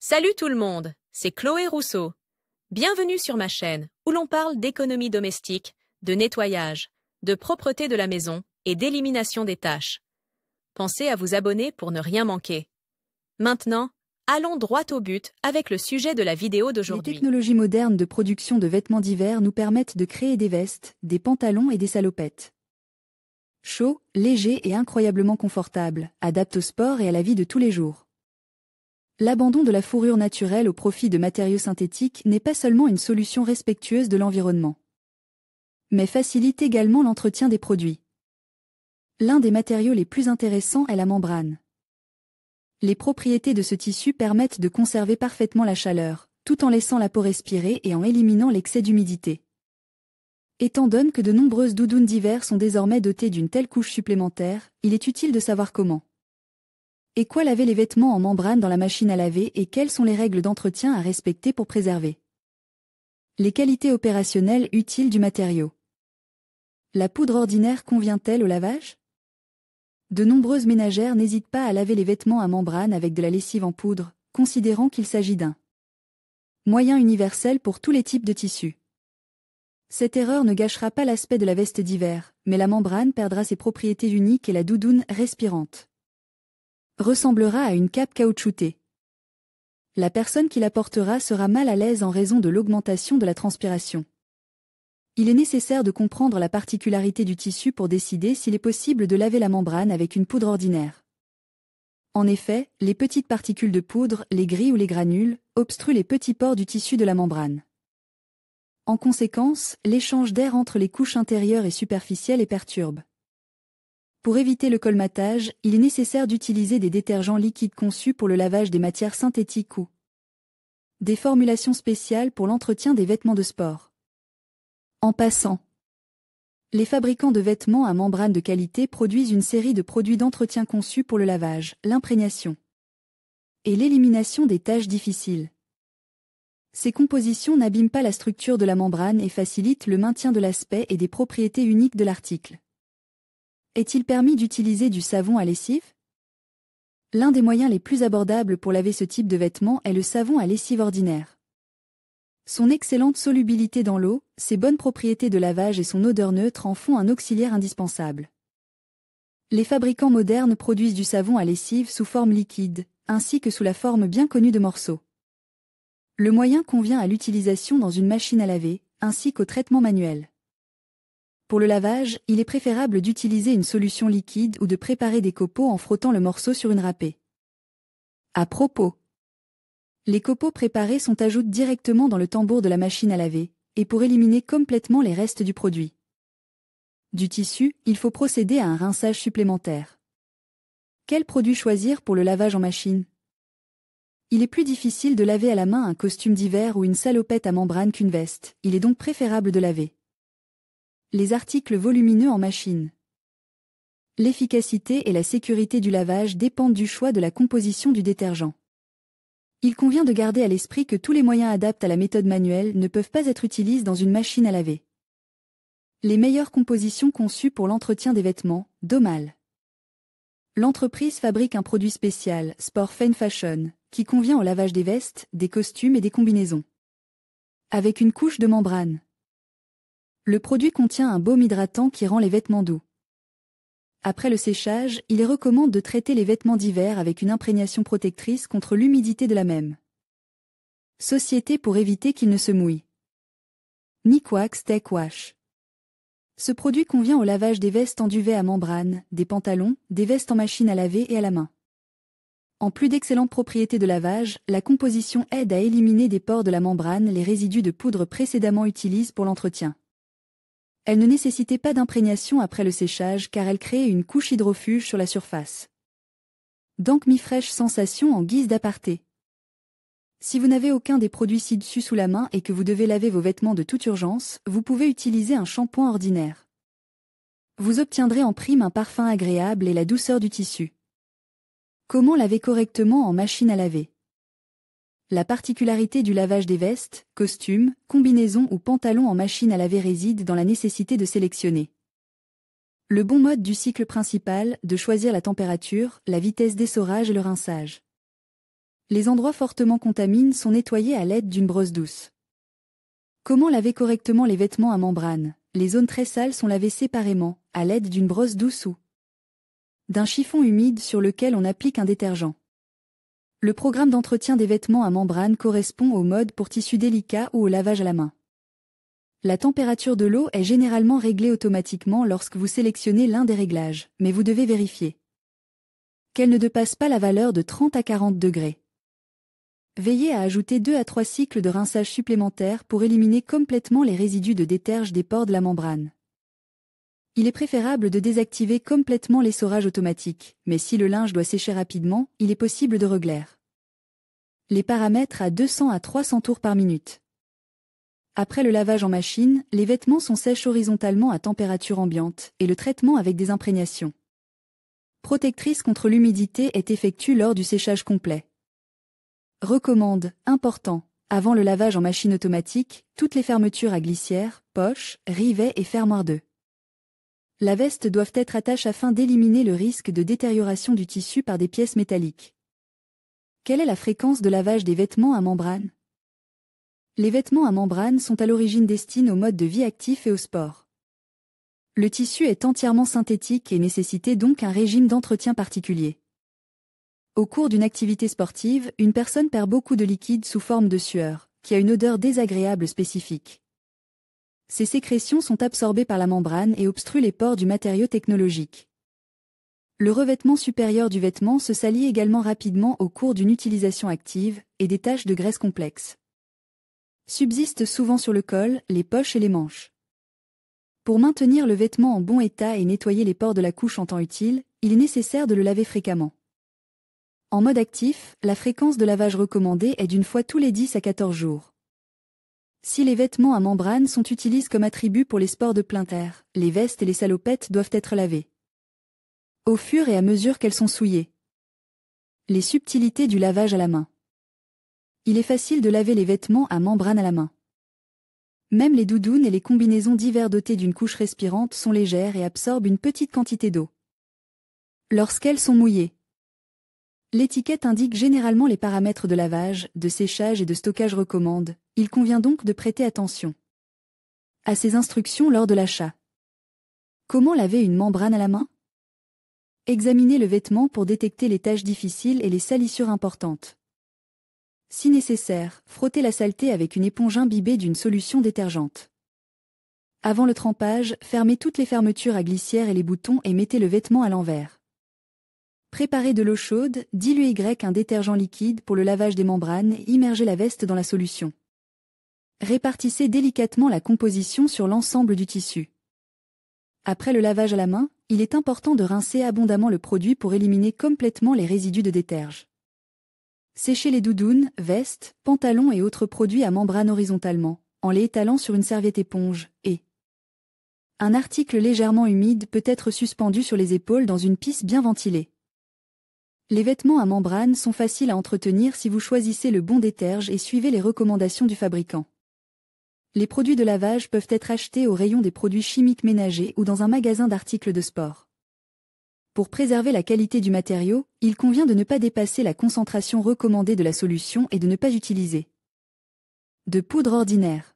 Salut tout le monde, c'est Chloé Rousseau. Bienvenue sur ma chaîne où l'on parle d'économie domestique, de nettoyage, de propreté de la maison et d'élimination des tâches. Pensez à vous abonner pour ne rien manquer. Maintenant, allons droit au but avec le sujet de la vidéo d'aujourd'hui. Les technologies modernes de production de vêtements d'hiver nous permettent de créer des vestes, des pantalons et des salopettes. Chauds, légers et incroyablement confortables, adaptés au sport et à la vie de tous les jours. L'abandon de la fourrure naturelle au profit de matériaux synthétiques n'est pas seulement une solution respectueuse de l'environnement, mais facilite également l'entretien des produits. L'un des matériaux les plus intéressants est la membrane. Les propriétés de ce tissu permettent de conserver parfaitement la chaleur, tout en laissant la peau respirer et en éliminant l'excès d'humidité. Étant donné que de nombreuses doudounes d'hiver sont désormais dotées d'une telle couche supplémentaire, il est utile de savoir comment. Et quoi laver les vêtements en membrane dans la machine à laver et quelles sont les règles d'entretien à respecter pour préserver. Les qualités opérationnelles utiles du matériau. La poudre ordinaire convient-elle au lavage? De nombreuses ménagères n'hésitent pas à laver les vêtements à membrane avec de la lessive en poudre, considérant qu'il s'agit d'un moyen universel pour tous les types de tissus. Cette erreur ne gâchera pas l'aspect de la veste d'hiver, mais la membrane perdra ses propriétés uniques et la doudoune respirante ressemblera à une cape caoutchoutée. La personne qui la portera sera mal à l'aise en raison de l'augmentation de la transpiration. Il est nécessaire de comprendre la particularité du tissu pour décider s'il est possible de laver la membrane avec une poudre ordinaire. En effet, les petites particules de poudre, les gris ou les granules, obstruent les petits pores du tissu de la membrane. En conséquence, l'échange d'air entre les couches intérieures et superficielles est perturbe. Pour éviter le colmatage, il est nécessaire d'utiliser des détergents liquides conçus pour le lavage des matières synthétiques ou des formulations spéciales pour l'entretien des vêtements de sport. En passant, les fabricants de vêtements à membrane de qualité produisent une série de produits d'entretien conçus pour le lavage, l'imprégnation et l'élimination des tâches difficiles. Ces compositions n'abîment pas la structure de la membrane et facilitent le maintien de l'aspect et des propriétés uniques de l'article. Est-il permis d'utiliser du savon à lessive? L'un des moyens les plus abordables pour laver ce type de vêtements est le savon à lessive ordinaire. Son excellente solubilité dans l'eau, ses bonnes propriétés de lavage et son odeur neutre en font un auxiliaire indispensable. Les fabricants modernes produisent du savon à lessive sous forme liquide, ainsi que sous la forme bien connue de morceaux. Le moyen convient à l'utilisation dans une machine à laver, ainsi qu'au traitement manuel. Pour le lavage, il est préférable d'utiliser une solution liquide ou de préparer des copeaux en frottant le morceau sur une râpée. À propos, les copeaux préparés sont ajoutés directement dans le tambour de la machine à laver, et pour éliminer complètement les restes du produit. Du tissu, il faut procéder à un rinçage supplémentaire. Quel produit choisir pour le lavage en machine? Il est plus difficile de laver à la main un costume d'hiver ou une salopette à membrane qu'une veste, il est donc préférable de laver les articles volumineux en machine. L'efficacité et la sécurité du lavage dépendent du choix de la composition du détergent. Il convient de garder à l'esprit que tous les moyens adaptés à la méthode manuelle ne peuvent pas être utilisés dans une machine à laver. Les meilleures compositions conçues pour l'entretien des vêtements, Domal. L'entreprise fabrique un produit spécial, Sport Fine Fashion, qui convient au lavage des vestes, des costumes et des combinaisons. Avec une couche de membrane. Le produit contient un baume hydratant qui rend les vêtements doux. Après le séchage, il est recommande de traiter les vêtements d'hiver avec une imprégnation protectrice contre l'humidité de la même société pour éviter qu'ils ne se mouillent. Nikwax Tech Wash. Ce produit convient au lavage des vestes en duvet à membrane, des pantalons, des vestes en machine à laver et à la main. En plus d'excellentes propriétés de lavage, la composition aide à éliminer des pores de la membrane les résidus de poudre précédemment utilisés pour l'entretien. Elle ne nécessitait pas d'imprégnation après le séchage car elle créait une couche hydrofuge sur la surface. Donc mi-fraîche sensation en guise d'aparté. Si vous n'avez aucun des produits ci-dessus sous la main et que vous devez laver vos vêtements de toute urgence, vous pouvez utiliser un shampoing ordinaire. Vous obtiendrez en prime un parfum agréable et la douceur du tissu. Comment laver correctement en machine à laver? La particularité du lavage des vestes, costumes, combinaisons ou pantalons en machine à laver réside dans la nécessité de sélectionner le bon mode du cycle principal, de choisir la température, la vitesse d'essorage et le rinçage. Les endroits fortement contaminés sont nettoyés à l'aide d'une brosse douce. Comment laver correctement les vêtements à membrane? Les zones très sales sont lavées séparément, à l'aide d'une brosse douce ou d'un chiffon humide sur lequel on applique un détergent. Le programme d'entretien des vêtements à membrane correspond au mode pour tissus délicats ou au lavage à la main. La température de l'eau est généralement réglée automatiquement lorsque vous sélectionnez l'un des réglages, mais vous devez vérifier qu'elle ne dépasse pas la valeur de 30 à 40 degrés. Veillez à ajouter 2 à 3 cycles de rinçage supplémentaires pour éliminer complètement les résidus de déterge des pores de la membrane. Il est préférable de désactiver complètement l'essorage automatique, mais si le linge doit sécher rapidement, il est possible de régler les paramètres à 200 à 300 tours par minute. Après le lavage en machine, les vêtements sont sèches horizontalement à température ambiante, et le traitement avec des imprégnations protectrices contre l'humidité est effectué lors du séchage complet. Recommande, important, avant le lavage en machine automatique, toutes les fermetures à glissière, poches, rivets et fermoirs de la veste doivent être attachées afin d'éliminer le risque de détérioration du tissu par des pièces métalliques. Quelle est la fréquence de lavage des vêtements à membrane? Les vêtements à membrane sont à l'origine destinés au mode de vie actif et au sport. Le tissu est entièrement synthétique et nécessite donc un régime d'entretien particulier. Au cours d'une activité sportive, une personne perd beaucoup de liquide sous forme de sueur, qui a une odeur désagréable spécifique. Ces sécrétions sont absorbées par la membrane et obstruent les pores du matériau technologique. Le revêtement supérieur du vêtement se salit également rapidement au cours d'une utilisation active, et des taches de graisse complexes subsistent souvent sur le col, les poches et les manches. Pour maintenir le vêtement en bon état et nettoyer les pores de la couche en temps utile, il est nécessaire de le laver fréquemment. En mode actif, la fréquence de lavage recommandée est d'une fois tous les 10 à 14 jours. Si les vêtements à membrane sont utilisés comme attribut pour les sports de plein air, les vestes et les salopettes doivent être lavées au fur et à mesure qu'elles sont souillées. Les subtilités du lavage à la main. Il est facile de laver les vêtements à membrane à la main. Même les doudounes et les combinaisons d'hiver dotées d'une couche respirante sont légères et absorbent une petite quantité d'eau lorsqu'elles sont mouillées. L'étiquette indique généralement les paramètres de lavage, de séchage et de stockage recommande. Il convient donc de prêter attention à ces instructions lors de l'achat. Comment laver une membrane à la main? Examinez le vêtement pour détecter les taches difficiles et les salissures importantes. Si nécessaire, frottez la saleté avec une éponge imbibée d'une solution détergente. Avant le trempage, fermez toutes les fermetures à glissière et les boutons et mettez le vêtement à l'envers. Préparez de l'eau chaude, diluez un détergent liquide pour le lavage des membranes et immergez la veste dans la solution. Répartissez délicatement la composition sur l'ensemble du tissu. Après le lavage à la main, il est important de rincer abondamment le produit pour éliminer complètement les résidus de déterge. Séchez les doudounes, vestes, pantalons et autres produits à membrane horizontalement, en les étalant sur une serviette éponge, et un article légèrement humide peut être suspendu sur les épaules dans une pisse bien ventilée. Les vêtements à membrane sont faciles à entretenir si vous choisissez le bon déterge et suivez les recommandations du fabricant. Les produits de lavage peuvent être achetés au rayon des produits chimiques ménagers ou dans un magasin d'articles de sport. Pour préserver la qualité du matériau, il convient de ne pas dépasser la concentration recommandée de la solution et de ne pas utiliser de poudre ordinaire.